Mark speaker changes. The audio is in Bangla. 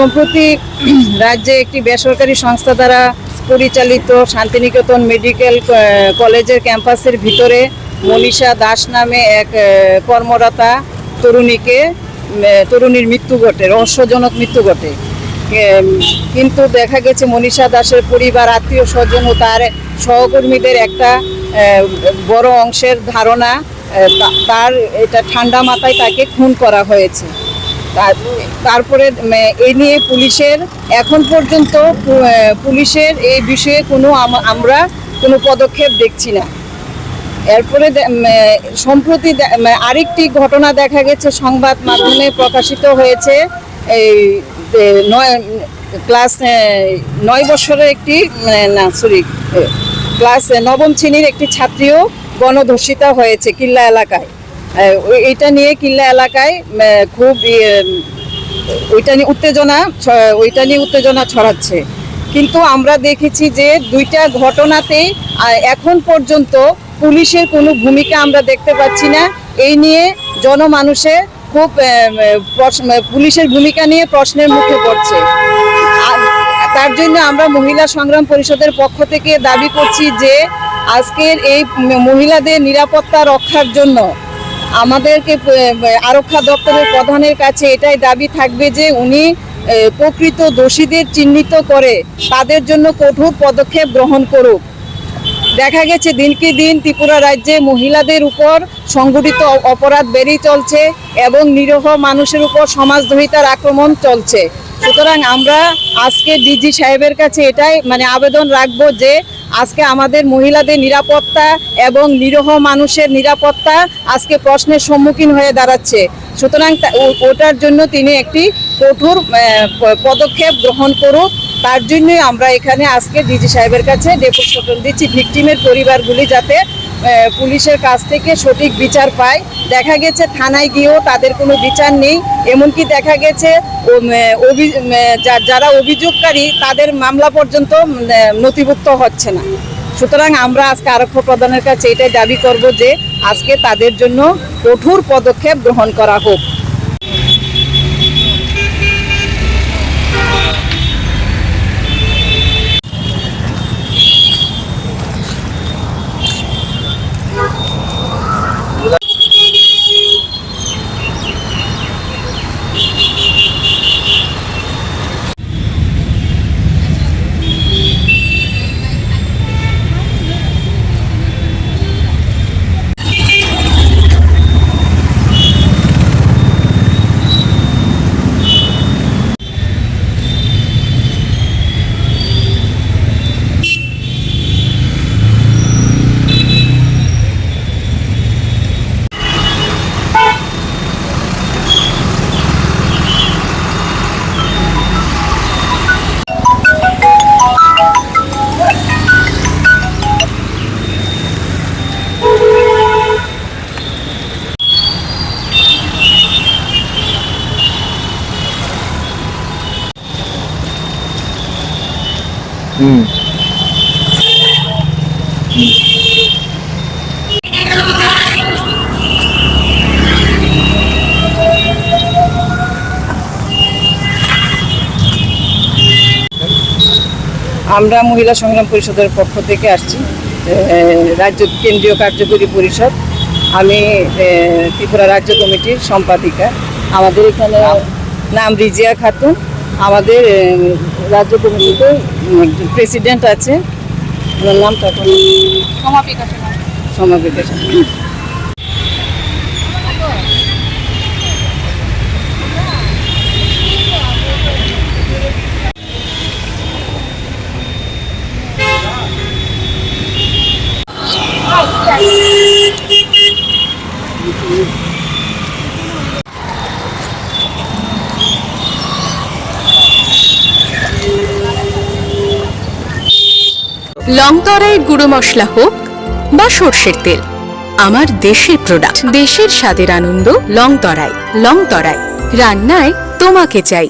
Speaker 1: সম্প্রতি রাজ্যে একটি বেসরকারি সংস্থা দ্বারা পরিচালিত শান্তিনিকেতন মেডিকেল কলেজের ক্যাম্পাসের ভিতরে মনীষা দাস নামে এক কর্মরতা তরুণীর মৃত্যু ঘটে, রহস্যজনক মৃত্যু ঘটে। কিন্তু দেখা গেছে মনীষা দাসের পরিবার, আত্মীয় স্বজন ও তার সহকর্মীদের একটা বড় অংশের ধারণা তার এটা ঠান্ডা মাথায় তাকে খুন করা হয়েছে। তারপরে এই নিয়ে এখন পর্যন্ত পুলিশের এই বিষয়ে আমরা কোনো পদক্ষেপ দেখছি না। এরপরে সম্প্রতি আরেকটি ঘটনা দেখা গেছে, সংবাদ মাধ্যমে প্রকাশিত হয়েছে। এই ক্লাস 9 বছরের একটি ক্লাস 9ম শ্রেণীর একটি ছাত্রীও গণধর্ষিতা হয়েছে কিল্লা এলাকায়। এইটা নিয়ে কিল্লা এলাকায় খুব ওইটা নিয়ে উত্তেজনা ছড়াচ্ছে। কিন্তু আমরা দেখেছি যে দুইটা ঘটনাতেই এখন পর্যন্ত পুলিশের কোনো ভূমিকা আমরা দেখতে পাচ্ছি না। এই নিয়ে জনমানুষে খুব পুলিশের ভূমিকা নিয়ে প্রশ্নের মুখে পড়ছে। তার জন্য আমরা মহিলা সংগ্রাম পরিষদের পক্ষ থেকে দাবি করছি যে আজকের এই মহিলাদের নিরাপত্তা রক্ষার জন্য আমাদেরকে আরক্ষা দপ্তরের প্রধানের কাছে এটাই দাবি থাকবে যে উনি প্রকৃত দোষীদের চিহ্নিত করে তাদের জন্য কঠোর পদক্ষেপ গ্রহণ করুক। দেখা গেছে দিনকে দিন ত্রিপুরা রাজ্যে মহিলাদের উপর সংগঠিত অপরাধ বেড়েই চলছে এবং নিরীহ মানুষের উপর সমাজদ্রোহিতার আক্রমণ চলছে। সুতরাং আমরা আজকে ডিজি সাহেবের কাছে এটাই আবেদন রাখবো যে আজকে আমাদের মহিলাদের নিরাপত্তা এবং নিরীহ মানুষের নিরাপত্তা আজকে প্রশ্নের সম্মুখীন হয়ে দাঁড়াচ্ছে। সুতরাং ওটার জন্য তিনি একটি কঠোর পদক্ষেপ গ্রহণ করুক। তার জন্যই আমরা এখানে আজকে ডিজি সাহেবের কাছে ডেপুটেশন দিচ্ছি, ভিকটিমের পরিবারগুলি যাতে পুলিশের কাছ থেকে সঠিক বিচার পায়। দেখা গেছে থানায় গিয়েও তাদের কোনো বিচার নেই, এমনকি দেখা গেছে যারা অভিযোগকারী তাদের মামলা পর্যন্ত নথিভুক্ত হচ্ছে না। সুতরাং আমরা আজকে আরক্ষা প্রধানের কাছে এটাই দাবি করব যে আজকে তাদের জন্য কঠোর পদক্ষেপ গ্রহণ করা হোক। আমরা মহিলা সংগ্রাম পরিষদের পক্ষ থেকে আসছি, রাজ্য কেন্দ্রীয় কার্যকরী পরিষদ। আমি ত্রিপুরা রাজ্য কমিটির সম্পাদিকা। আমাদের এখানে নাম রিজিয়া খাতুন। আমাদের রাজ্য কমিটিতে প্রেসিডেন্ট আছে, ওনার নামটা সমাপিকা।
Speaker 2: লংতরাই গুঁড়ো মশলা হোক বা সর্ষের তেল, আমার দেশের প্রোডাক্ট, দেশের স্বাদের আনন্দ। লংতরাই রান্নায় তোমাকে চাই।